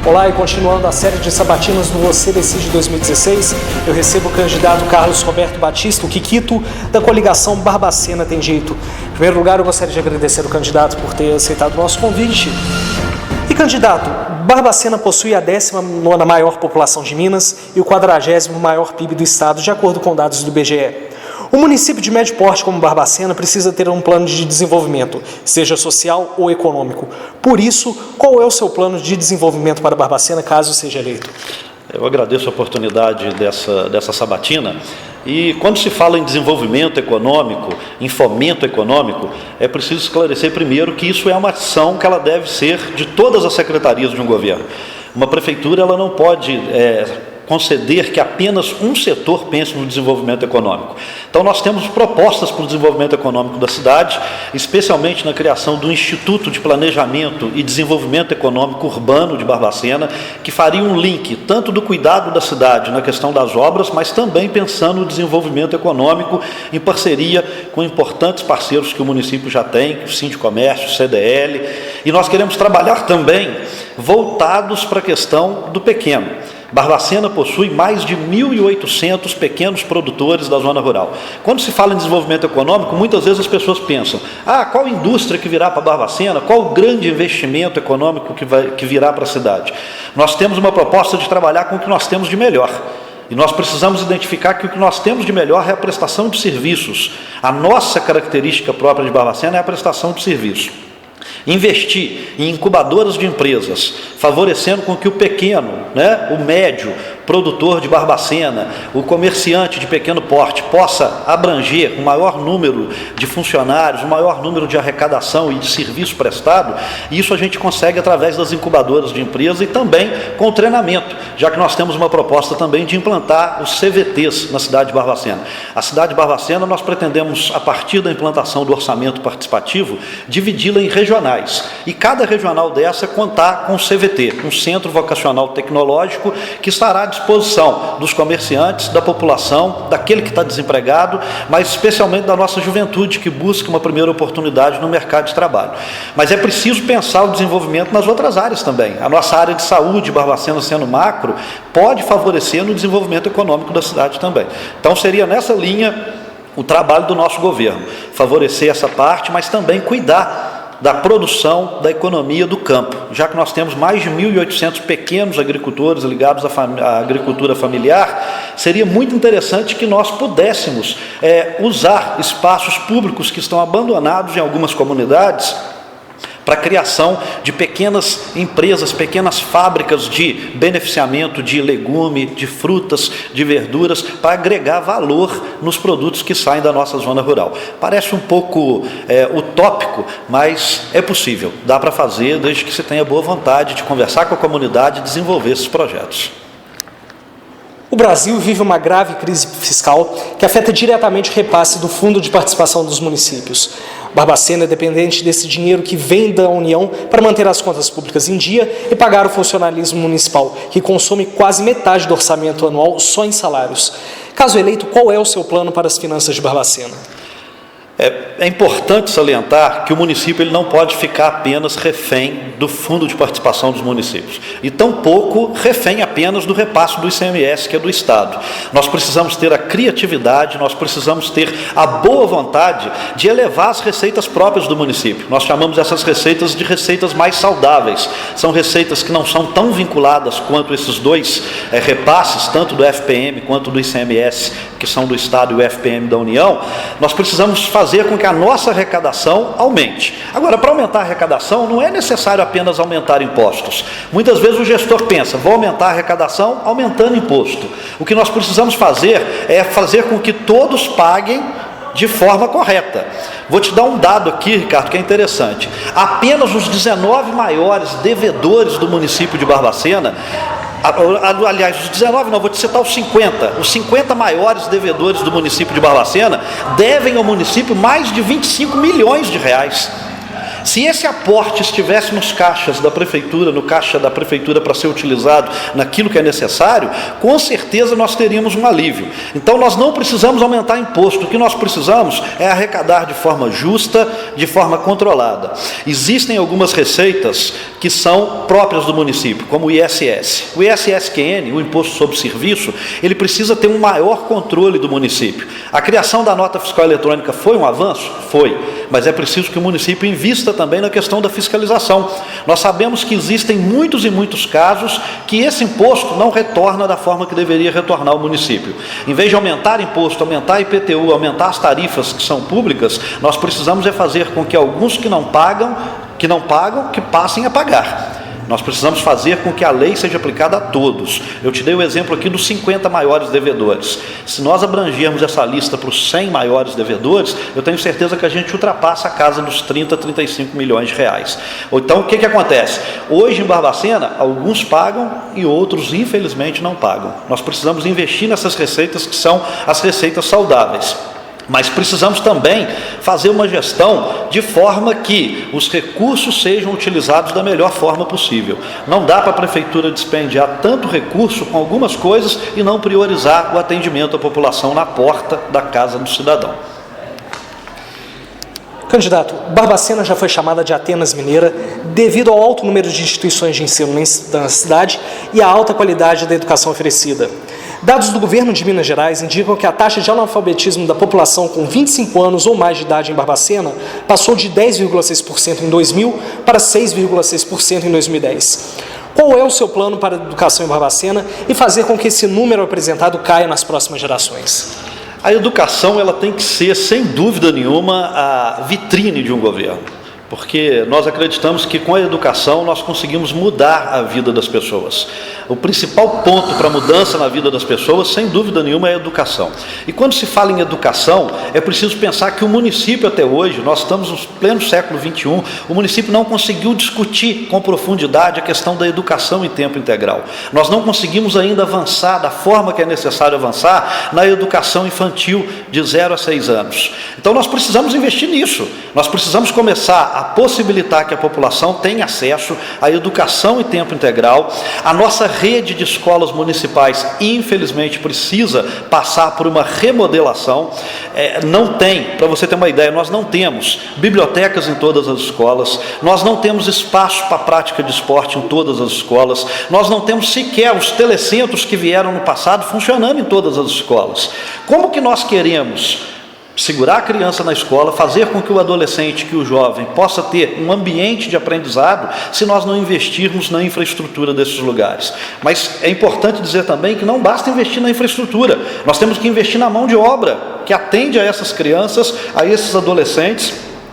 Olá, e continuando a série de sabatinas do Você Decide 2016, eu recebo o candidato Carlos Roberto Batista, o Kikito, da coligação Barbacena Tem Jeito. Em primeiro lugar, eu gostaria de agradecer ao candidato por ter aceitado o nosso convite. E, candidato, Barbacena possui a 19ª maior população de Minas e o 40º maior PIB do estado, de acordo com dados do IBGE. O município de médio porte como Barbacena precisa ter um plano de desenvolvimento, seja social ou econômico. Por isso, qual é o seu plano de desenvolvimento para Barbacena, caso seja eleito? Eu agradeço a oportunidade dessa sabatina. E quando se fala em desenvolvimento econômico, em fomento econômico, é preciso esclarecer primeiro que isso é uma ação que ela deve ser de todas as secretarias de um governo. Uma prefeitura ela não pode conceder que apenas um setor pense no desenvolvimento econômico. Então, nós temos propostas para o desenvolvimento econômico da cidade, especialmente na criação do Instituto de Planejamento e Desenvolvimento Econômico Urbano de Barbacena, que faria um link tanto do cuidado da cidade na questão das obras, mas também pensando no desenvolvimento econômico em parceria com importantes parceiros que o município já tem, o Sindicomércio, o CDL, e nós queremos trabalhar também voltados para a questão do pequeno. Barbacena possui mais de 1.800 pequenos produtores da zona rural. Quando se fala em desenvolvimento econômico, muitas vezes as pessoas pensam, qual indústria que virá para Barbacena, qual o grande investimento econômico que virá para a cidade? Nós temos uma proposta de trabalhar com o que nós temos de melhor. E nós precisamos identificar que o que nós temos de melhor é a prestação de serviços. A nossa característica própria de Barbacena é a prestação de serviços. Investir em incubadoras de empresas, favorecendo com que o pequeno, o médio produtor de Barbacena, o comerciante de pequeno porte possa abranger um maior número de funcionários, um maior número de arrecadação e de serviço prestado, isso a gente consegue através das incubadoras de empresas e também com o treinamento, já que nós temos uma proposta também de implantar os CVTs na cidade de Barbacena. A cidade de Barbacena nós pretendemos, a partir da implantação do orçamento participativo, dividi-la em regionais. E cada regional dessa contar com o CVT, um Centro Vocacional Tecnológico, que estará à disposição dos comerciantes, da população, daquele que está desempregado, mas especialmente da nossa juventude, que busca uma primeira oportunidade no mercado de trabalho. Mas é preciso pensar o desenvolvimento nas outras áreas também. A nossa área de saúde, Barbacena sendo macro, pode favorecer no desenvolvimento econômico da cidade também. Então, seria nessa linha o trabalho do nosso governo, favorecer essa parte, mas também cuidar da produção da economia do campo, já que nós temos mais de 1.800 pequenos agricultores ligados à agricultura familiar, seria muito interessante que nós pudéssemos usar espaços públicos que estão abandonados em algumas comunidades para a criação de pequenas empresas, pequenas fábricas de beneficiamento de legume, de frutas, de verduras, para agregar valor nos produtos que saem da nossa zona rural. Parece um pouco utópico, mas é possível, dá para fazer desde que se tenha boa vontade de conversar com a comunidade e desenvolver esses projetos. O Brasil vive uma grave crise fiscal que afeta diretamente o repasse do Fundo de Participação dos Municípios. Barbacena é dependente desse dinheiro que vem da União para manter as contas públicas em dia e pagar o funcionalismo municipal, que consome quase metade do orçamento anual só em salários. Caso eleito, qual é o seu plano para as finanças de Barbacena? É importante salientar que o município ele não pode ficar apenas refém do Fundo de Participação dos Municípios e tampouco refém apenas do repasse do ICMS, que é do Estado. Nós precisamos ter a criatividade, nós precisamos ter a boa vontade de elevar as receitas próprias do município. Nós chamamos essas receitas de receitas mais saudáveis. São receitas que não são tão vinculadas quanto esses dois repasses, tanto do FPM quanto do ICMS, que são do Estado, e o FPM da União. Nós precisamos fazer com que a nossa arrecadação aumente. Agora, para aumentar a arrecadação, não é necessário apenas aumentar impostos. Muitas vezes o gestor pensa, vou aumentar a arrecadação aumentando imposto. O que nós precisamos fazer é fazer com que todos paguem de forma correta. Vou te dar um dado aqui, Ricardo, que é interessante. Apenas os 19 maiores devedores do município de Barbacena, aliás, os 19 não, vou te citar os 50. Os 50 maiores devedores do município de Barbacena devem ao município mais de 25 milhões de reais. Se esse aporte estivesse nos caixas da prefeitura, no caixa da prefeitura para ser utilizado naquilo que é necessário, com certeza nós teríamos um alívio. Então nós não precisamos aumentar imposto, o que nós precisamos é arrecadar de forma justa, de forma controlada. Existem algumas receitas que são próprias do município, como o ISS. O ISSQN, o Imposto sobre Serviço, ele precisa ter um maior controle do município. A criação da nota fiscal eletrônica foi um avanço? Foi, mas é preciso que o município invista também na questão da fiscalização. Nós sabemos que existem muitos e muitos casos que esse imposto não retorna da forma que deveria retornar ao município. Em vez de aumentar imposto, aumentar IPTU, aumentar as tarifas que são públicas, nós precisamos fazer com que alguns que não pagam, que passem a pagar. Nós precisamos fazer com que a lei seja aplicada a todos. Eu te dei o exemplo aqui dos 50 maiores devedores. Se nós abrangermos essa lista para os 100 maiores devedores, eu tenho certeza que a gente ultrapassa a casa dos 30, 35 milhões de reais. Então, o que acontece? Hoje, em Barbacena, alguns pagam e outros, infelizmente, não pagam. Nós precisamos investir nessas receitas que são as receitas saudáveis. Mas precisamos também fazer uma gestão de forma que os recursos sejam utilizados da melhor forma possível. Não dá para a prefeitura dispendiar tanto recurso com algumas coisas e não priorizar o atendimento à população na porta da casa do cidadão. Candidato, Barbacena já foi chamada de Atenas Mineira devido ao alto número de instituições de ensino na cidade e à alta qualidade da educação oferecida. Dados do governo de Minas Gerais indicam que a taxa de analfabetismo da população com 25 anos ou mais de idade em Barbacena passou de 10,6% em 2000 para 6,6% em 2010. Qual é o seu plano para a educação em Barbacena e fazer com que esse número apresentado caia nas próximas gerações? A educação ela tem que ser, sem dúvida nenhuma, a vitrine de um governo. Porque nós acreditamos que com a educação nós conseguimos mudar a vida das pessoas. O principal ponto para a mudança na vida das pessoas, sem dúvida nenhuma, é a educação. E quando se fala em educação, é preciso pensar que o município até hoje, nós estamos no pleno século XXI, o município não conseguiu discutir com profundidade a questão da educação em tempo integral. Nós não conseguimos ainda avançar da forma que é necessário avançar na educação infantil de 0 a 6 anos. Então nós precisamos investir nisso. Nós precisamos começar a possibilitar que a população tenha acesso à educação em tempo integral. A nossa rede de escolas municipais, infelizmente, precisa passar por uma remodelação. Não tem, para você ter uma ideia, nós não temos bibliotecas em todas as escolas, nós não temos espaço para prática de esporte em todas as escolas, nós não temos sequer os telecentros que vieram no passado funcionando em todas as escolas. Como que nós queremos segurar a criança na escola, fazer com que o adolescente, que o jovem, possa ter um ambiente de aprendizado, se nós não investirmos na infraestrutura desses lugares? Mas é importante dizer também que não basta investir na infraestrutura, nós temos que investir na mão de obra, que atende a essas crianças, a esses adolescentes,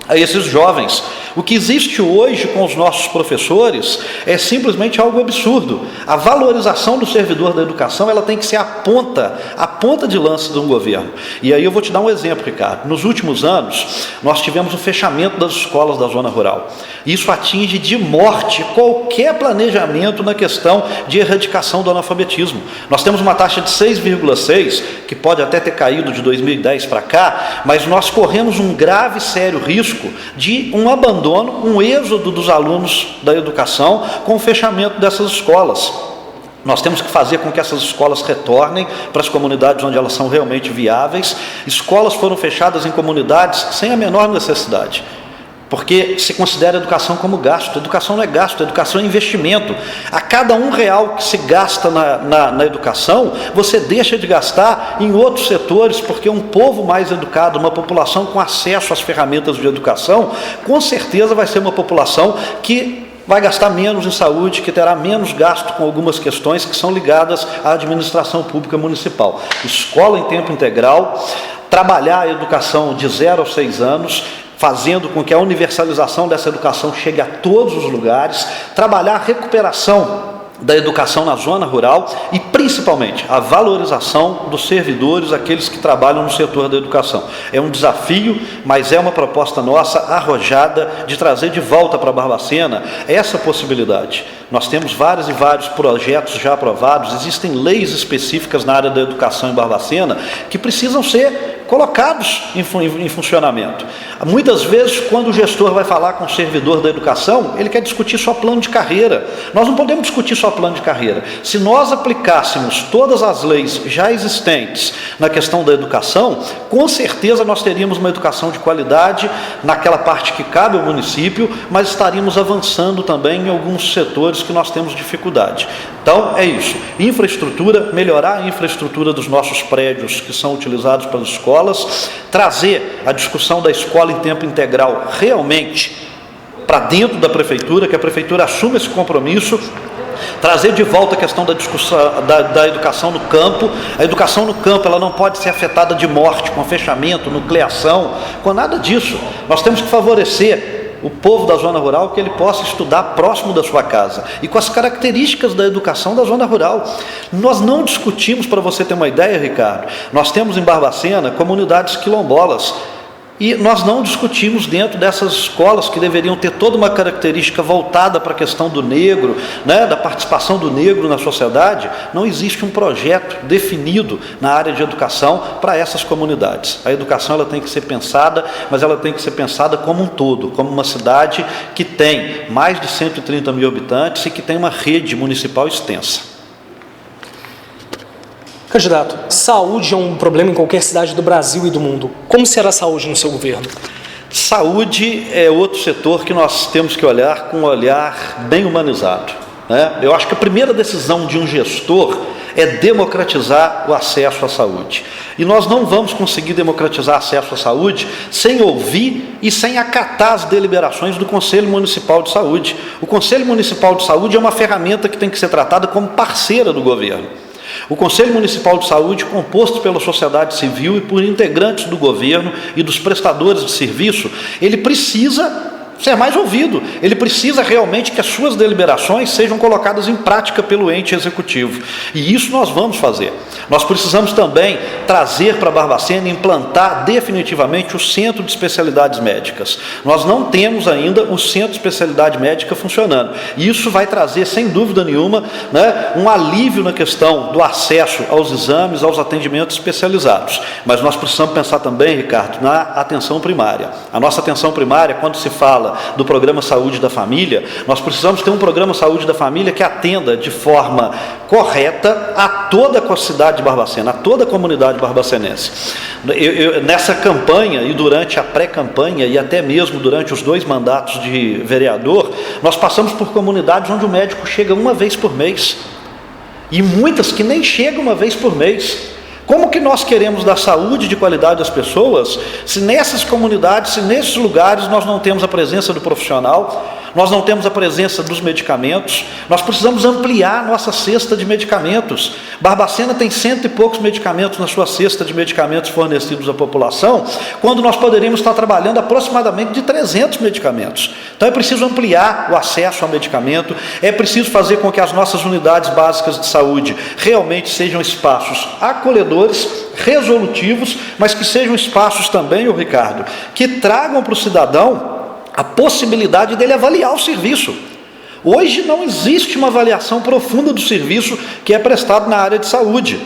a esses jovens. O que existe hoje com os nossos professores é simplesmente algo absurdo. A valorização do servidor da educação, ela tem que ser a ponta de lança de um governo. E aí eu vou te dar um exemplo, Ricardo. Nos últimos anos, nós tivemos o fechamento das escolas da zona rural. Isso atinge de morte qualquer planejamento na questão de erradicação do analfabetismo. Nós temos uma taxa de 6,6, que pode até ter caído de 2010 para cá, mas nós corremos um grave e sério risco de um abandono, um êxodo dos alunos da educação com o fechamento dessas escolas. Nós temos que fazer com que essas escolas retornem para as comunidades onde elas são realmente viáveis. Escolas foram fechadas em comunidades sem a menor necessidade, porque se considera a educação como gasto. Educação não é gasto, educação é investimento. A cada R$1 que se gasta na educação, você deixa de gastar em outros setores, porque um povo mais educado, uma população com acesso às ferramentas de educação, com certeza vai ser uma população que vai gastar menos em saúde, que terá menos gasto com algumas questões que são ligadas à administração pública municipal. Escola em tempo integral, trabalhar a educação de 0 a 6 anos, fazendo com que a universalização dessa educação chegue a todos os lugares, trabalhar a recuperação da educação na zona rural e, principalmente, a valorização dos servidores, aqueles que trabalham no setor da educação. É um desafio, mas é uma proposta nossa, arrojada, de trazer de volta para Barbacena essa possibilidade. Nós temos vários e vários projetos já aprovados, existem leis específicas na área da educação em Barbacena que precisam ser colocados em funcionamento. Muitas vezes, quando o gestor vai falar com o servidor da educação, ele quer discutir só plano de carreira. Nós não podemos discutir só plano de carreira. Se nós aplicássemos todas as leis já existentes na questão da educação, com certeza nós teríamos uma educação de qualidade naquela parte que cabe ao município, mas estaríamos avançando também em alguns setores que nós temos dificuldade. Então, é isso. Infraestrutura, melhorar a infraestrutura dos nossos prédios que são utilizados pelas escolas, trazer a discussão da escola em tempo integral realmente para dentro da prefeitura, que a prefeitura assuma esse compromisso, trazer de volta a questão da discussão da educação no campo. A educação no campo, ela não pode ser afetada de morte, com fechamento, nucleação, com nada disso. Nós temos que favorecer o povo da zona rural, que ele possa estudar próximo da sua casa e com as características da educação da zona rural. Nós não discutimos, para você ter uma ideia, Ricardo, nós temos em Barbacena comunidades quilombolas, e nós não discutimos dentro dessas escolas que deveriam ter toda uma característica voltada para a questão do negro, né, da participação do negro na sociedade. Não existe um projeto definido na área de educação para essas comunidades. A educação, ela tem que ser pensada, mas ela tem que ser pensada como um todo, como uma cidade que tem mais de 130 mil habitantes e que tem uma rede municipal extensa. Candidato, saúde é um problema em qualquer cidade do Brasil e do mundo. Como será a saúde no seu governo? Saúde é outro setor que nós temos que olhar com um olhar bem humanizado, né? Eu acho que a primeira decisão de um gestor é democratizar o acesso à saúde. E nós não vamos conseguir democratizar acesso à saúde sem ouvir e sem acatar as deliberações do Conselho Municipal de Saúde. O Conselho Municipal de Saúde é uma ferramenta que tem que ser tratada como parceira do governo. O Conselho Municipal de Saúde, composto pela sociedade civil e por integrantes do governo e dos prestadores de serviço, ele precisa ser mais ouvido, ele precisa realmente que as suas deliberações sejam colocadas em prática pelo ente executivo. E isso nós vamos fazer. Nós precisamos também trazer para Barbacena e implantar definitivamente o Centro de Especialidades Médicas. Nós não temos ainda o Centro de Especialidade Médica funcionando. E isso vai trazer, sem dúvida nenhuma, né, um alívio na questão do acesso aos exames, aos atendimentos especializados. Mas nós precisamos pensar também, Ricardo, na atenção primária. A nossa atenção primária, quando se fala do Programa Saúde da Família, nós precisamos ter um Programa Saúde da Família que atenda de forma correta a toda a cidade de Barbacena, a toda a comunidade barbacenense. Nessa campanha e durante a pré-campanha e até mesmo durante os 2 mandatos de vereador, nós passamos por comunidades onde o médico chega uma vez por mês e muitas que nem chegam uma vez por mês. Como que nós queremos dar saúde de qualidade às pessoas se nessas comunidades, se nesses lugares nós não temos a presença do profissional, nós não temos a presença dos medicamentos? Nós precisamos ampliar a nossa cesta de medicamentos. Barbacena tem 100 e poucos medicamentos na sua cesta de medicamentos fornecidos à população, quando nós poderíamos estar trabalhando aproximadamente de 300 medicamentos. Então é preciso ampliar o acesso ao medicamento, é preciso fazer com que as nossas unidades básicas de saúde realmente sejam espaços acolhedores, resolutivos, mas que sejam espaços também, Ricardo, que tragam para o cidadão a possibilidade dele avaliar o serviço. Hoje não existe uma avaliação profunda do serviço que é prestado na área de saúde.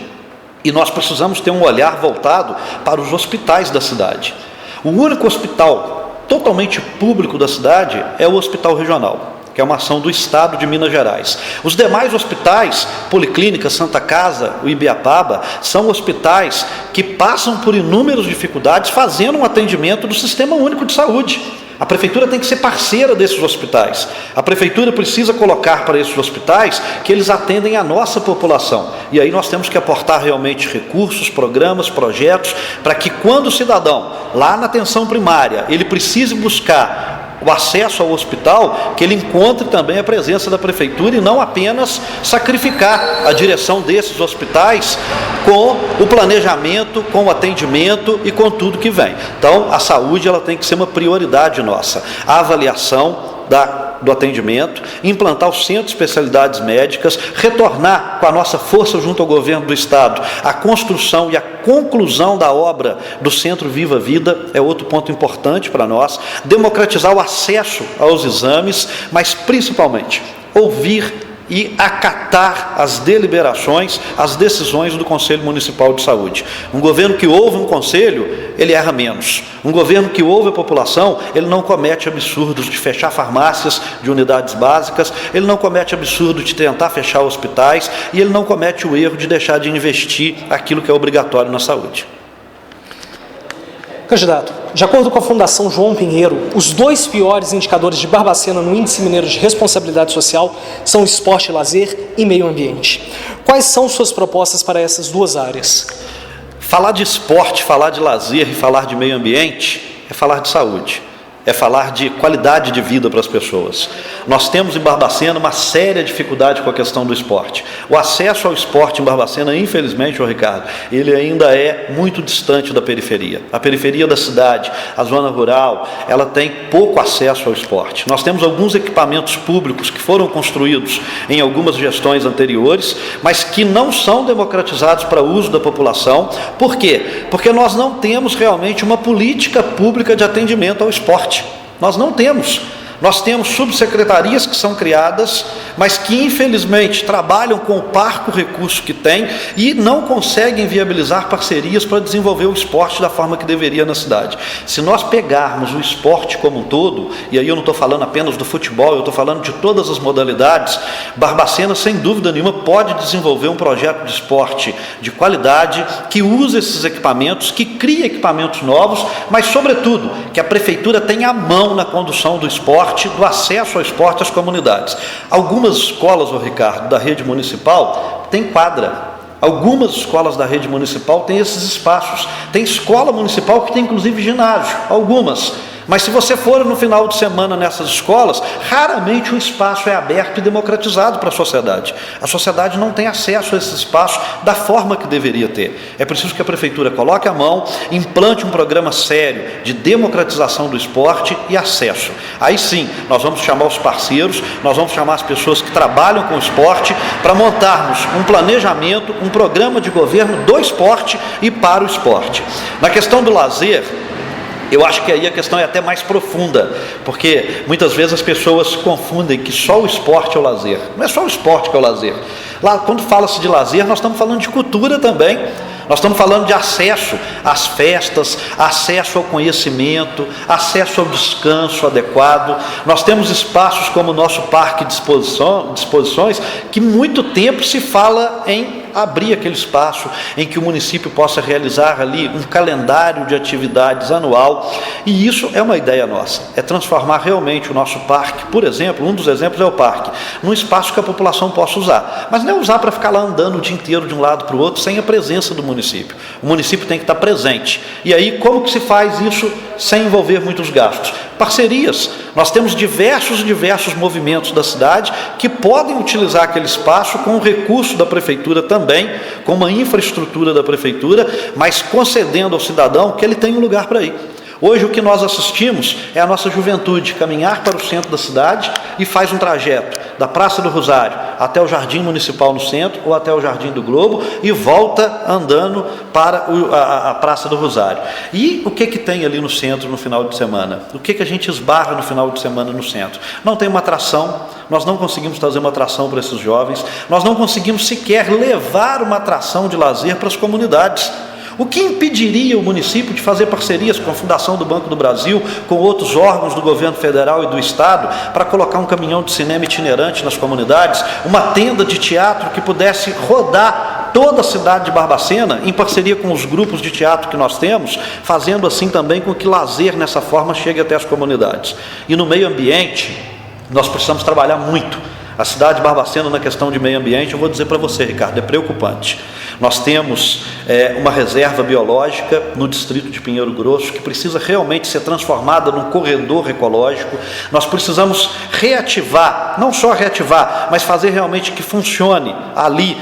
E nós precisamos ter um olhar voltado para os hospitais da cidade. O único hospital totalmente público da cidade é o Hospital Regional, que é uma ação do Estado de Minas Gerais. Os demais hospitais, Policlínica, Santa Casa, o Ibiapaba, são hospitais que passam por inúmeras dificuldades fazendo um atendimento do Sistema Único de Saúde. A prefeitura tem que ser parceira desses hospitais. A prefeitura precisa colocar para esses hospitais que eles atendem a nossa população. E aí nós temos que aportar realmente recursos, programas, projetos, para que quando o cidadão, lá na atenção primária, ele precise buscar o acesso ao hospital, que ele encontre também a presença da prefeitura e não apenas sacrificar a direção desses hospitais com o planejamento, com o atendimento e com tudo que vem. Então, a saúde, ela tem que ser uma prioridade nossa. A avaliação do atendimento, implantar o Centro de Especialidades Médicas, retornar com a nossa força junto ao governo do Estado a construção e a conclusão da obra do Centro Viva Vida é outro ponto importante para nós, democratizar o acesso aos exames, mas principalmente ouvir e acatar as deliberações, as decisões do Conselho Municipal de Saúde. Um governo que ouve um conselho, ele erra menos. Um governo que ouve a população, ele não comete absurdos de fechar farmácias de unidades básicas, ele não comete absurdo de tentar fechar hospitais e ele não comete o erro de deixar de investir aquilo que é obrigatório na saúde. Candidato, de acordo com a Fundação João Pinheiro, os 2 piores indicadores de Barbacena no Índice Mineiro de Responsabilidade Social são esporte e lazer e meio ambiente. Quais são suas propostas para essas 2 áreas? Falar de esporte, falar de lazer e falar de meio ambiente é falar de saúde. É falar de qualidade de vida para as pessoas. Nós temos em Barbacena uma séria dificuldade com a questão do esporte. O acesso ao esporte em Barbacena, infelizmente, Ricardo, ele ainda é muito distante da periferia. A periferia da cidade, a zona rural, ela tem pouco acesso ao esporte. Nós temos alguns equipamentos públicos que foram construídos em algumas gestões anteriores, mas que não são democratizados para uso da população. Por quê? Porque nós não temos realmente uma política pública de atendimento ao esporte. Nós não temos. Nós temos subsecretarias que são criadas, mas que infelizmente trabalham com o parco recurso que tem e não conseguem viabilizar parcerias para desenvolver o esporte da forma que deveria na cidade. Se nós pegarmos o esporte como um todo, e aí eu não estou falando apenas do futebol, eu estou falando de todas as modalidades, Barbacena, sem dúvida nenhuma, pode desenvolver um projeto de esporte de qualidade, que use esses equipamentos, que crie equipamentos novos, mas sobretudo, que a prefeitura tenha a mão na condução do esporte, do acesso ao esporte às comunidades. Algumas escolas, Ricardo, da rede municipal, têm quadra. Algumas escolas da rede municipal têm esses espaços. Tem escola municipal que tem inclusive ginásio, algumas. Mas se você for no final de semana nessas escolas, raramente o espaço é aberto e democratizado para a sociedade. A sociedade não tem acesso a esse espaço da forma que deveria ter. É preciso que a prefeitura coloque a mão, implante um programa sério de democratização do esporte e acesso. Aí sim, nós vamos chamar os parceiros, nós vamos chamar as pessoas que trabalham com o esporte para montarmos um planejamento, um programa de governo do esporte e para o esporte. Na questão do lazer, eu acho que aí a questão é até mais profunda, porque muitas vezes as pessoas confundem que só o esporte é o lazer. Não é só o esporte que é o lazer. Lá, quando fala-se de lazer, nós estamos falando de cultura também. Nós estamos falando de acesso às festas, acesso ao conhecimento, acesso ao descanso adequado. Nós temos espaços como o nosso parque de exposições, que muito tempo se fala em abrir aquele espaço em que o município possa realizar ali um calendário de atividades anual, e isso é uma ideia nossa, é transformar realmente o nosso parque, por exemplo, um dos exemplos é o parque, num espaço que a população possa usar, mas não é usar para ficar lá andando o dia inteiro de um lado para o outro, sem a presença do município. O município tem que estar presente, e aí como que se faz isso sem envolver muitos gastos? Parcerias. Nós temos diversos movimentos da cidade que podem utilizar aquele espaço com o recurso da prefeitura também, com uma infraestrutura da prefeitura, mas concedendo ao cidadão que ele tem um lugar para ir. Hoje o que nós assistimos é a nossa juventude caminhar para o centro da cidade e faz um trajeto da Praça do Rosário até o Jardim Municipal no centro ou até o Jardim do Globo e volta andando para a Praça do Rosário. E o que tem ali no centro no final de semana? O que a gente esbarra no final de semana no centro? Não tem uma atração, nós não conseguimos trazer uma atração para esses jovens, nós não conseguimos sequer levar uma atração de lazer para as comunidades. O que impediria o município de fazer parcerias com a Fundação do Banco do Brasil, com outros órgãos do governo federal e do estado, para colocar um caminhão de cinema itinerante nas comunidades, uma tenda de teatro que pudesse rodar toda a cidade de Barbacena, em parceria com os grupos de teatro que nós temos, fazendo assim também com que lazer nessa forma chegue até as comunidades. E no meio ambiente, nós precisamos trabalhar muito. A cidade de Barbacena, na questão de meio ambiente, eu vou dizer para você, Ricardo, é preocupante. Nós temos uma reserva biológica no distrito de Pinheiro Grosso que precisa realmente ser transformada num corredor ecológico. Nós precisamos reativar, não só reativar, mas fazer realmente que funcione ali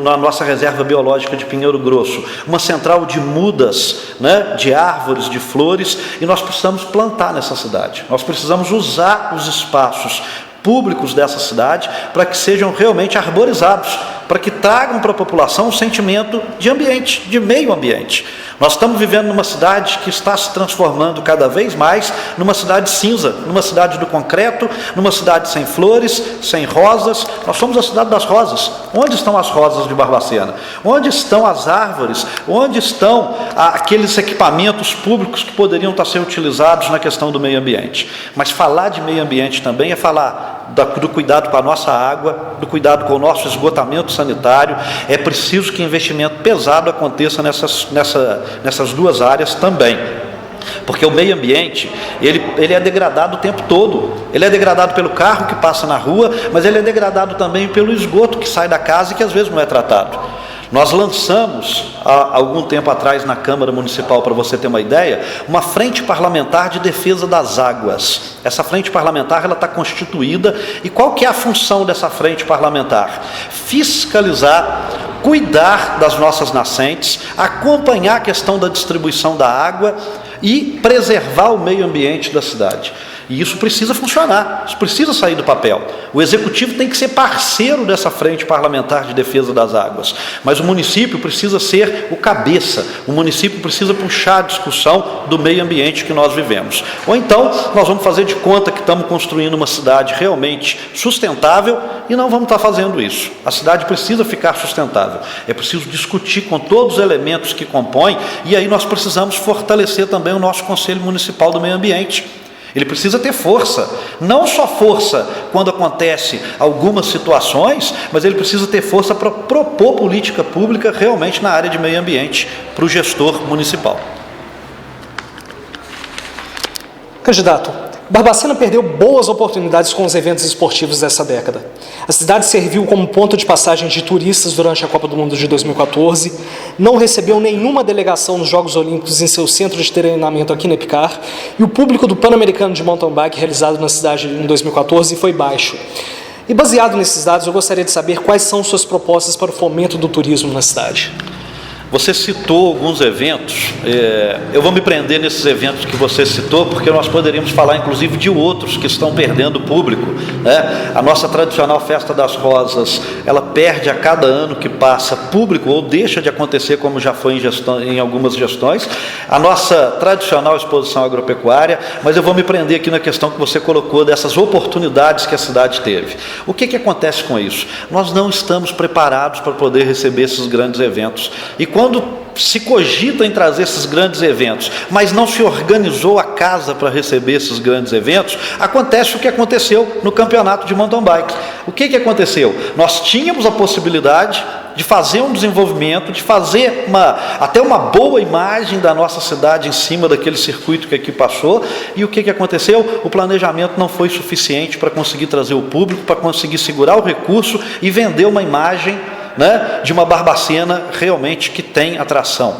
na nossa reserva biológica de Pinheiro Grosso, uma central de mudas, né, de árvores, de flores, e nós precisamos plantar nessa cidade. Nós precisamos usar os espaços públicos dessa cidade para que sejam realmente arborizados, para que tragam para a população um sentimento de ambiente, de meio ambiente. Nós estamos vivendo numa cidade que está se transformando cada vez mais numa cidade cinza, numa cidade do concreto, numa cidade sem flores, sem rosas. Nós somos a cidade das rosas. Onde estão as rosas de Barbacena? Onde estão as árvores? Onde estão aqueles equipamentos públicos que poderiam estar sendo utilizados na questão do meio ambiente? Mas falar de meio ambiente também é falar do cuidado com a nossa água, do cuidado com o nosso esgotamento sanitário. É preciso que investimento pesado aconteça nessas duas áreas também. Porque o meio ambiente, ele é degradado o tempo todo. Ele é degradado pelo carro que passa na rua, mas ele é degradado também pelo esgoto que sai da casa e que às vezes não é tratado. Nós lançamos, há algum tempo atrás, na Câmara Municipal, para você ter uma ideia, uma frente parlamentar de defesa das águas. Essa frente parlamentar ela está constituída, e qual que é a função dessa frente parlamentar? Fiscalizar, cuidar das nossas nascentes, acompanhar a questão da distribuição da água e preservar o meio ambiente da cidade. E isso precisa funcionar, isso precisa sair do papel. O Executivo tem que ser parceiro dessa frente parlamentar de defesa das águas, mas o município precisa ser o cabeça, o município precisa puxar a discussão do meio ambiente que nós vivemos. Ou então, nós vamos fazer de conta que estamos construindo uma cidade realmente sustentável e não vamos estar fazendo isso. A cidade precisa ficar sustentável, é preciso discutir com todos os elementos que compõem, e aí nós precisamos fortalecer também o nosso Conselho Municipal do Meio Ambiente. Ele precisa ter força, não só força quando acontece algumas situações, mas ele precisa ter força para propor política pública realmente na área de meio ambiente para o gestor municipal. Candidato, Barbacena perdeu boas oportunidades com os eventos esportivos dessa década. A cidade serviu como ponto de passagem de turistas durante a Copa do Mundo de 2014, não recebeu nenhuma delegação nos Jogos Olímpicos em seu centro de treinamento aqui na Epicar, e o público do Pan-Americano de Mountain Bike realizado na cidade em 2014 foi baixo. E baseado nesses dados, eu gostaria de saber quais são suas propostas para o fomento do turismo na cidade. Você citou alguns eventos, eu vou me prender nesses eventos que você citou, porque nós poderíamos falar inclusive de outros que estão perdendo público, né? A nossa tradicional Festa das Rosas, ela perde a cada ano que passa público, ou deixa de acontecer como já foi em algumas gestões. A nossa tradicional exposição agropecuária, mas eu vou me prender aqui na questão que você colocou dessas oportunidades que a cidade teve. O que acontece com isso? Nós não estamos preparados para poder receber esses grandes eventos, e quando se cogita em trazer esses grandes eventos, mas não se organizou a casa para receber esses grandes eventos, acontece o que aconteceu no campeonato de mountain bike. O que aconteceu? Nós tínhamos a possibilidade de fazer um desenvolvimento, de fazer até uma boa imagem da nossa cidade em cima daquele circuito que aqui passou, e o que aconteceu? O planejamento não foi suficiente para conseguir trazer o público, para conseguir segurar o recurso e vender uma imagem, né, de uma Barbacena realmente que tem atração.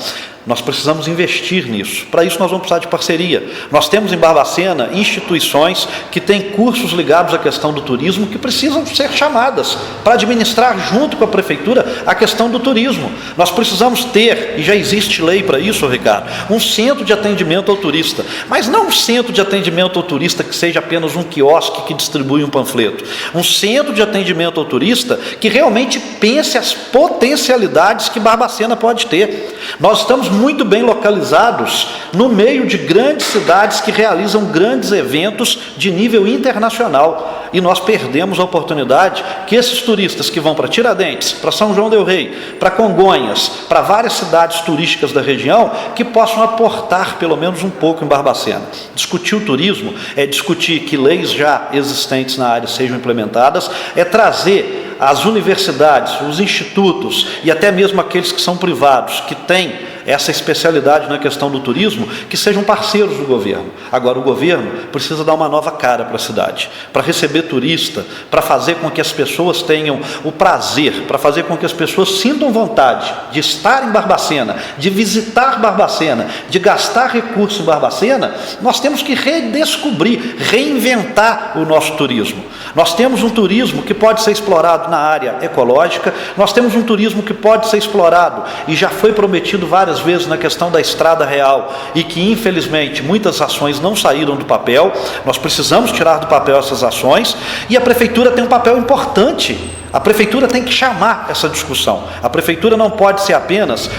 Nós precisamos investir nisso. Para isso nós vamos precisar de parceria. Nós temos em Barbacena instituições que têm cursos ligados à questão do turismo que precisam ser chamadas para administrar junto com a prefeitura a questão do turismo. Nós precisamos ter, e já existe lei para isso, Ricardo, um centro de atendimento ao turista, mas não um centro de atendimento ao turista que seja apenas um quiosque que distribui um panfleto. Um centro de atendimento ao turista que realmente pense as potencialidades que Barbacena pode ter. Nós estamos muito bem localizados no meio de grandes cidades que realizam grandes eventos de nível internacional, e nós perdemos a oportunidade que esses turistas que vão para Tiradentes, para São João del Rei, para Congonhas, para várias cidades turísticas da região, que possam aportar pelo menos um pouco em Barbacena. Discutir o turismo é discutir que leis já existentes na área sejam implementadas, é trazer as universidades, os institutos e até mesmo aqueles que são privados, que têm essa especialidade na questão do turismo, que sejam parceiros do governo. Agora, o governo precisa dar uma nova cara para a cidade, para receber turista, para fazer com que as pessoas tenham o prazer, para fazer com que as pessoas sintam vontade de estar em Barbacena, de visitar Barbacena, de gastar recursos em Barbacena. Nós temos que redescobrir, reinventar o nosso turismo. Nós temos um turismo que pode ser explorado na área ecológica, nós temos um turismo que pode ser explorado, e já foi prometido várias várias vezes na questão da estrada real e que infelizmente muitas ações não saíram do papel. Nós precisamos tirar do papel essas ações e a prefeitura tem um papel importante. A prefeitura tem que chamar essa discussão. A prefeitura não pode ser apenas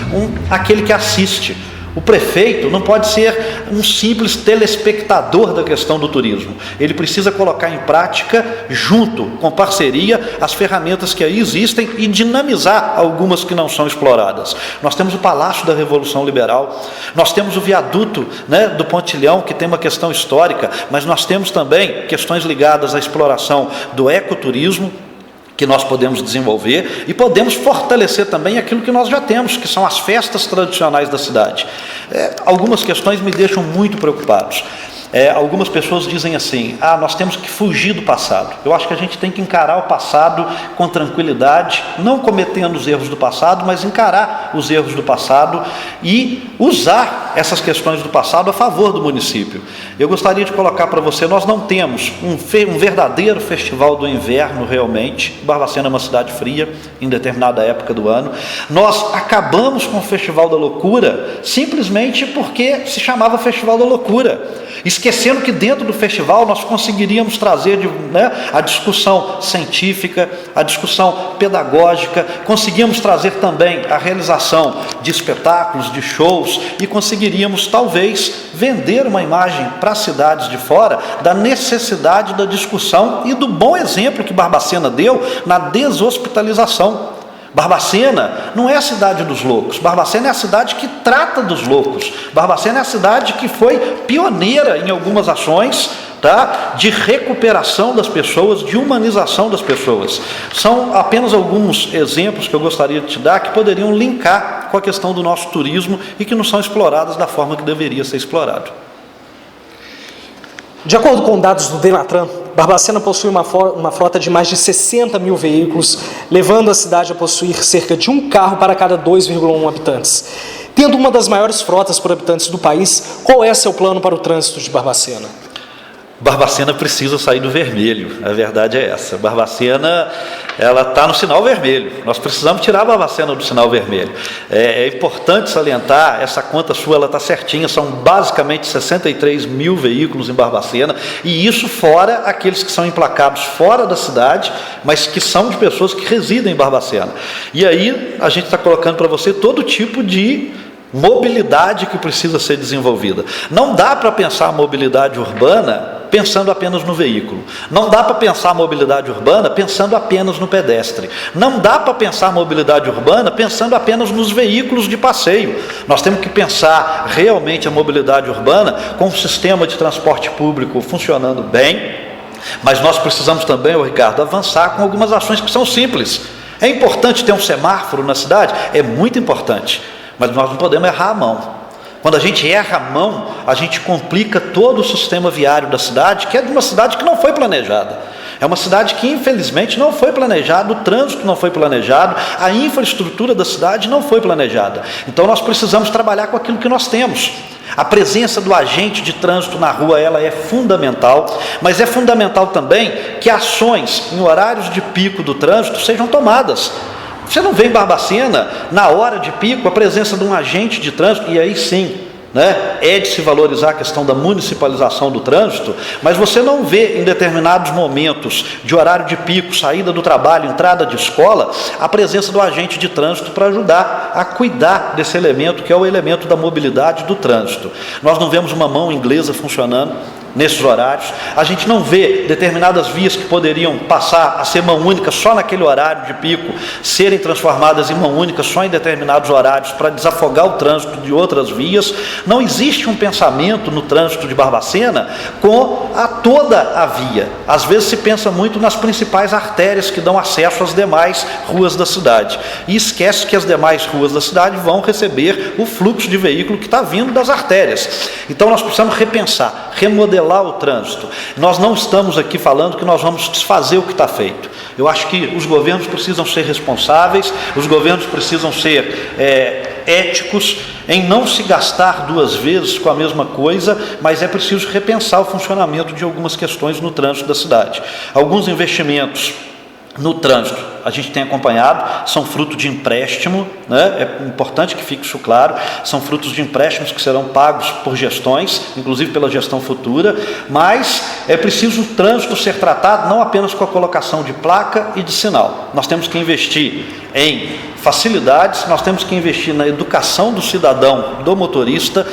aquele que assiste. O prefeito não pode ser um simples telespectador da questão do turismo. Ele precisa colocar em prática, junto com parceria, as ferramentas que aí existem e dinamizar algumas que não são exploradas. Nós temos o Palácio da Revolução Liberal, nós temos o viaduto, do Pontilhão, que tem uma questão histórica, mas nós temos também questões ligadas à exploração do ecoturismo, que nós podemos desenvolver e podemos fortalecer também aquilo que nós já temos, que são as festas tradicionais da cidade. Algumas questões me deixam muito preocupados. Algumas pessoas dizem assim, nós temos que fugir do passado. Eu acho que a gente tem que encarar o passado com tranquilidade, não cometendo os erros do passado, mas encarar os erros do passado e usar essas questões do passado a favor do município. Eu gostaria de colocar para você, nós não temos um verdadeiro festival do inverno realmente. Barbacena é uma cidade fria em determinada época do ano. Nós acabamos com o Festival da Loucura simplesmente porque se chamava Festival da Loucura, esquecendo que dentro do festival nós conseguiríamos trazer a discussão científica, a discussão pedagógica, conseguíamos trazer também a realização de espetáculos, de shows, e conseguiríamos talvez vender uma imagem para as cidades de fora da necessidade da discussão e do bom exemplo que Barbacena deu na deshospitalização. Barbacena não é a cidade dos loucos, Barbacena é a cidade que trata dos loucos, Barbacena é a cidade que foi pioneira em algumas ações de recuperação das pessoas, de humanização das pessoas. São apenas alguns exemplos que eu gostaria de te dar que poderiam linkar com a questão do nosso turismo e que não são exploradas da forma que deveria ser explorado. De acordo com dados do Denatran, Barbacena possui uma frota de mais de 60 mil veículos, levando a cidade a possuir cerca de um carro para cada 2,1 habitantes. Tendo uma das maiores frotas por habitantes do país, qual é seu plano para o trânsito de Barbacena? Barbacena precisa sair do vermelho, a verdade é essa. Barbacena, ela está no sinal vermelho, nós precisamos tirar a Barbacena do sinal vermelho. É importante salientar, essa conta sua ela está certinha, são basicamente 63 mil veículos em Barbacena, e isso fora aqueles que são emplacados fora da cidade, mas que são de pessoas que residem em Barbacena. E aí a gente está colocando para você todo tipo de mobilidade que precisa ser desenvolvida. Não dá para pensar a mobilidade urbana pensando apenas no veículo. Não dá para pensar a mobilidade urbana pensando apenas no pedestre. Não dá para pensar a mobilidade urbana pensando apenas nos veículos de passeio. Nós temos que pensar realmente a mobilidade urbana com um sistema de transporte público funcionando bem, mas nós precisamos também, Ricardo, avançar com algumas ações que são simples. É importante ter um semáforo na cidade? É muito importante, mas nós não podemos errar a mão. Quando a gente erra a mão, a gente complica todo o sistema viário da cidade, que é de uma cidade que não foi planejada. É uma cidade que, infelizmente, não foi planejada, o trânsito não foi planejado, a infraestrutura da cidade não foi planejada. Então, nós precisamos trabalhar com aquilo que nós temos. A presença do agente de trânsito na rua, ela é fundamental, mas é fundamental também que ações em horários de pico do trânsito sejam tomadas. Você não vê em Barbacena, na hora de pico, a presença de um agente de trânsito, e aí sim, é de se valorizar a questão da municipalização do trânsito, mas você não vê em determinados momentos de horário de pico, saída do trabalho, entrada de escola, a presença do agente de trânsito para ajudar a cuidar desse elemento, que é o elemento da mobilidade do trânsito. Nós não vemos uma mão inglesa funcionando nesses horários, a gente não vê determinadas vias que poderiam passar a ser mão única só naquele horário de pico, serem transformadas em mão única só em determinados horários para desafogar o trânsito de outras vias. Não existe um pensamento no trânsito de Barbacena com toda a via. Às vezes se pensa muito nas principais artérias que dão acesso às demais ruas da cidade e esquece que as demais ruas da cidade vão receber o fluxo de veículo que está vindo das artérias. Então nós precisamos repensar, remodelar o trânsito. Nós não estamos aqui falando que nós vamos desfazer o que está feito. Eu acho que os governos precisam ser responsáveis, os governos precisam ser éticos em não se gastar duas vezes com a mesma coisa, mas é preciso repensar o funcionamento de algumas questões no trânsito da cidade. Alguns investimentos no trânsito, a gente tem acompanhado, são fruto de empréstimo, né? É importante que fique isso claro, são frutos de empréstimos que serão pagos por gestões, inclusive pela gestão futura, mas é preciso o trânsito ser tratado não apenas com a colocação de placa e de sinal. Nós temos que investir em facilidades, nós temos que investir na educação do cidadão, do motorista.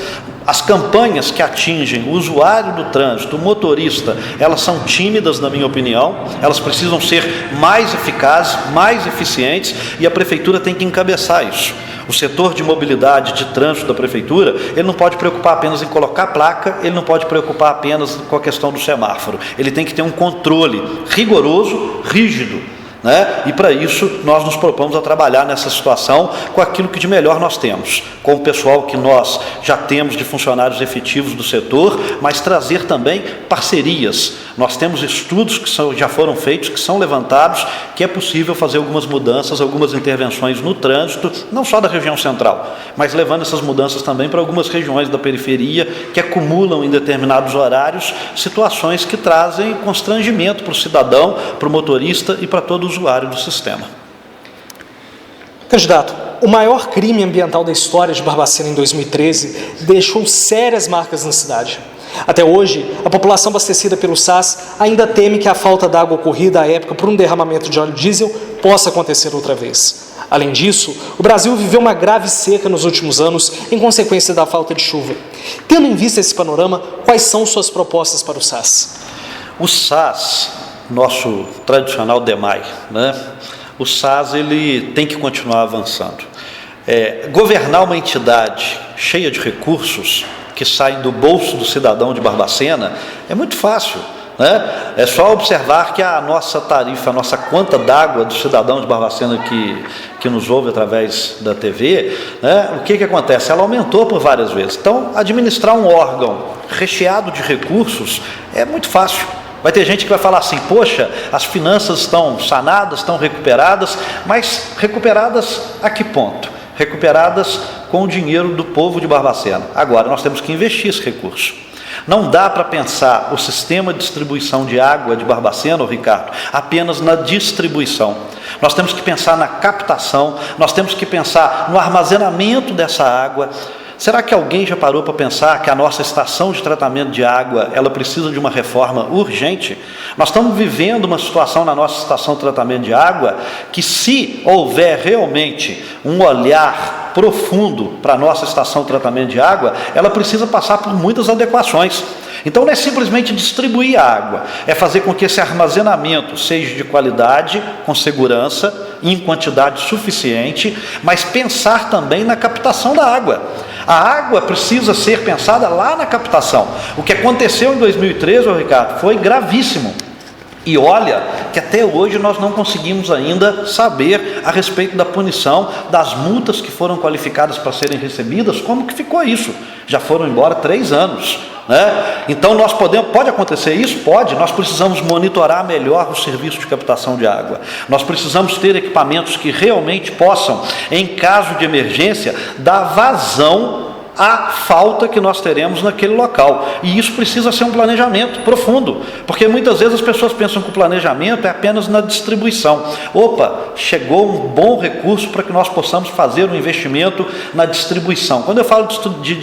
As campanhas que atingem o usuário do trânsito, o motorista, elas são tímidas, na minha opinião, elas precisam ser mais eficazes, mais eficientes, e a Prefeitura tem que encabeçar isso. O setor de mobilidade, de trânsito da Prefeitura, ele não pode preocupar apenas em colocar placa, ele não pode preocupar apenas com a questão do semáforo. Ele tem que ter um controle rigoroso, rígido, né? E para isso nós nos propomos a trabalhar nessa situação com aquilo que de melhor nós temos, com o pessoal que nós já temos de funcionários efetivos do setor, mas trazer também parcerias. Nós temos estudos que já foram feitos, que são levantados, que é possível fazer algumas mudanças, algumas intervenções no trânsito, não só da região central, mas levando essas mudanças também para algumas regiões da periferia, que acumulam em determinados horários situações que trazem constrangimento para o cidadão, para o motorista e para todo o usuário do sistema. Candidato, o maior crime ambiental da história de Barbacena em 2013 deixou sérias marcas na cidade. Até hoje, a população abastecida pelo SAS ainda teme que a falta d'água ocorrida à época por um derramamento de óleo diesel possa acontecer outra vez. Além disso, o Brasil viveu uma grave seca nos últimos anos em consequência da falta de chuva. Tendo em vista esse panorama, quais são suas propostas para o SAS? O SAS, nosso tradicional DEMAI, né? O SAS ele tem que continuar avançando. Governar uma entidade cheia de recursos que saem do bolso do cidadão de Barbacena é muito fácil, né? É só observar que a nossa tarifa, a nossa conta d'água do cidadão de Barbacena que nos ouve através da TV, né? O que acontece? Ela aumentou por várias vezes. Então, administrar um órgão recheado de recursos é muito fácil. Vai ter gente que vai falar assim, poxa, as finanças estão sanadas, estão recuperadas, mas recuperadas a que ponto? Recuperadas com o dinheiro do povo de Barbacena. Agora, nós temos que investir esse recurso. Não dá para pensar o sistema de distribuição de água de Barbacena, Ricardo, apenas na distribuição. Nós temos que pensar na captação, nós temos que pensar no armazenamento dessa água. Será que alguém já parou para pensar que a nossa estação de tratamento de água, ela precisa de uma reforma urgente? Nós estamos vivendo uma situação na nossa estação de tratamento de água que, se houver realmente um olhar profundo para a nossa estação de tratamento de água, ela precisa passar por muitas adequações. Então não é simplesmente distribuir a água, é fazer com que esse armazenamento seja de qualidade, com segurança, em quantidade suficiente, mas pensar também na captação da água. A água precisa ser pensada lá na captação. O que aconteceu em 2013, Ricardo, foi gravíssimo. E olha que até hoje nós não conseguimos ainda saber a respeito da punição, das multas que foram qualificadas para serem recebidas, como que ficou isso? Já foram embora 3 anos. Né? Então pode acontecer isso? Pode. Nós precisamos monitorar melhor o serviço de captação de água. Nós precisamos ter equipamentos que realmente possam, em caso de emergência, dar vazão à falta que nós teremos naquele local. E isso precisa ser um planejamento profundo, porque muitas vezes as pessoas pensam que o planejamento é apenas na distribuição. Opa, chegou um bom recurso para que nós possamos fazer um investimento na distribuição. Quando eu falo de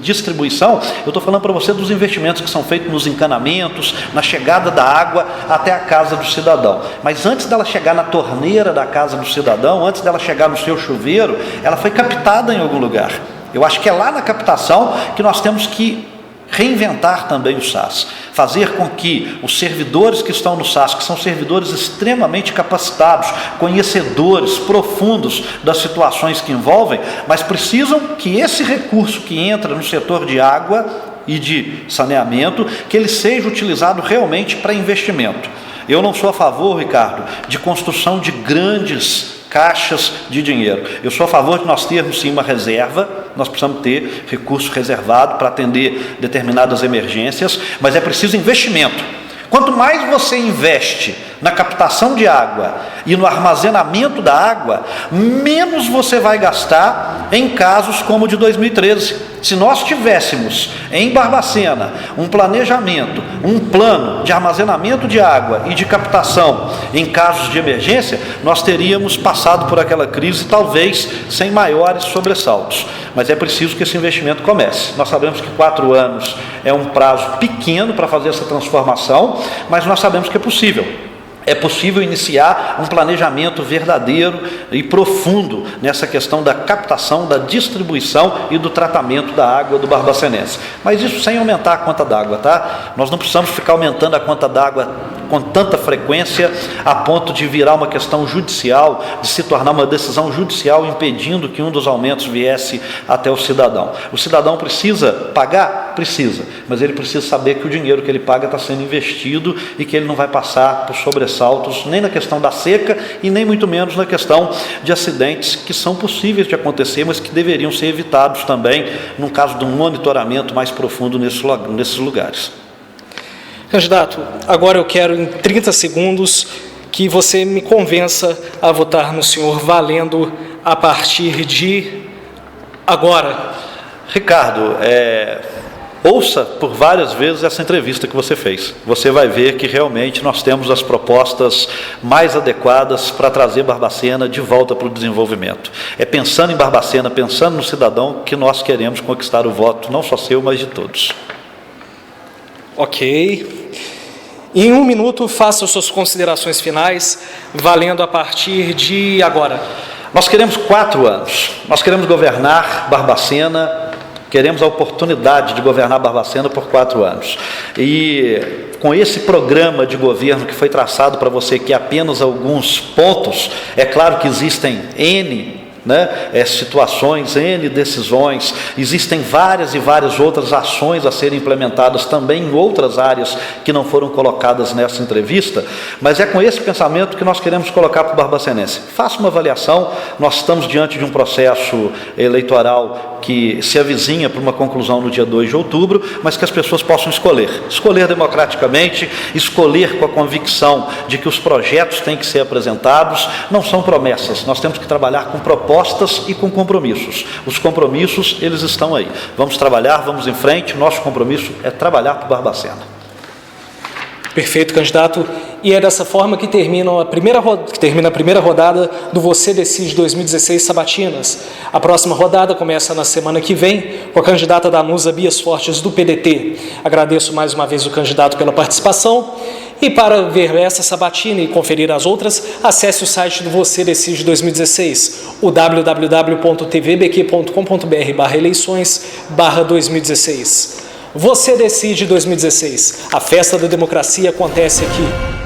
distribuição, eu estou falando para você dos investimentos que são feitos nos encanamentos, na chegada da água até a casa do cidadão. Mas antes dela chegar na torneira da casa do cidadão, antes dela chegar no seu chuveiro, ela foi captada em algum lugar. Eu acho que é lá na captação que nós temos que reinventar também o SAS, fazer com que os servidores que estão no SAS, que são servidores extremamente capacitados, conhecedores profundos das situações que envolvem, mas precisam que esse recurso que entra no setor de água e de saneamento, que ele seja utilizado realmente para investimento. Eu não sou a favor, Ricardo, de construção de grandes caixas de dinheiro. Eu sou a favor de nós termos sim uma reserva, nós precisamos ter recurso reservado para atender determinadas emergências, mas é preciso investimento. Quanto mais você investe na captação de água e no armazenamento da água, menos você vai gastar em casos como o de 2013. Se nós tivéssemos em Barbacena um planejamento, um plano de armazenamento de água e de captação em casos de emergência, nós teríamos passado por aquela crise talvez sem maiores sobressaltos. Mas é preciso que esse investimento comece. Nós sabemos que 4 anos é um prazo pequeno para fazer essa transformação, mas nós sabemos que é possível. É possível iniciar um planejamento verdadeiro e profundo nessa questão da captação, da distribuição e do tratamento da água do barbacenense. Mas isso sem aumentar a conta d'água, tá? Nós não precisamos ficar aumentando a conta d'água com tanta frequência a ponto de virar uma questão judicial, de se tornar uma decisão judicial impedindo que um dos aumentos viesse até o cidadão. O cidadão precisa pagar? Precisa, mas ele precisa saber que o dinheiro que ele paga está sendo investido e que ele não vai passar por sobressaltos nem na questão da seca e nem muito menos na questão de acidentes que são possíveis de acontecer, mas que deveriam ser evitados também no caso de um monitoramento mais profundo nesses lugares. Candidato, agora eu quero em 30 segundos que você me convença a votar no senhor valendo a partir de agora. Ricardo, ouça por várias vezes essa entrevista que você fez. Você vai ver que realmente nós temos as propostas mais adequadas para trazer Barbacena de volta para o desenvolvimento. É pensando em Barbacena, pensando no cidadão, que nós queremos conquistar o voto, não só seu, mas de todos. Ok. Em 1 minuto, faça suas considerações finais, valendo a partir de agora. Nós queremos 4 anos. Nós queremos governar Barbacena, queremos a oportunidade de governar Barbacena por 4 anos. E com esse programa de governo que foi traçado para você, que é apenas alguns pontos, é claro que existem situações, N decisões, existem várias e várias outras ações a serem implementadas também em outras áreas que não foram colocadas nessa entrevista, mas é com esse pensamento que nós queremos colocar para o barbacenense. Faça uma avaliação, nós estamos diante de um processo eleitoral que se avizinha para uma conclusão no dia 2 de outubro, mas que as pessoas possam escolher democraticamente, escolher com a convicção de que os projetos têm que ser apresentados, não são promessas, nós temos que trabalhar com propostas e com compromissos. Os compromissos, eles estão aí. Vamos trabalhar, vamos em frente, nosso compromisso é trabalhar para o Barbacena. Perfeito, candidato. E é dessa forma que termina a primeira rodada do Você Decide 2016 Sabatinas. A próxima rodada começa na semana que vem com a candidata Danusa Bias Fortes do PDT. Agradeço mais uma vez o candidato pela participação. E para ver essa sabatina e conferir as outras, acesse o site do Você Decide 2016, o www.tvbq.com.br/eleições/2016. Você Decide 2016. A festa da democracia acontece aqui.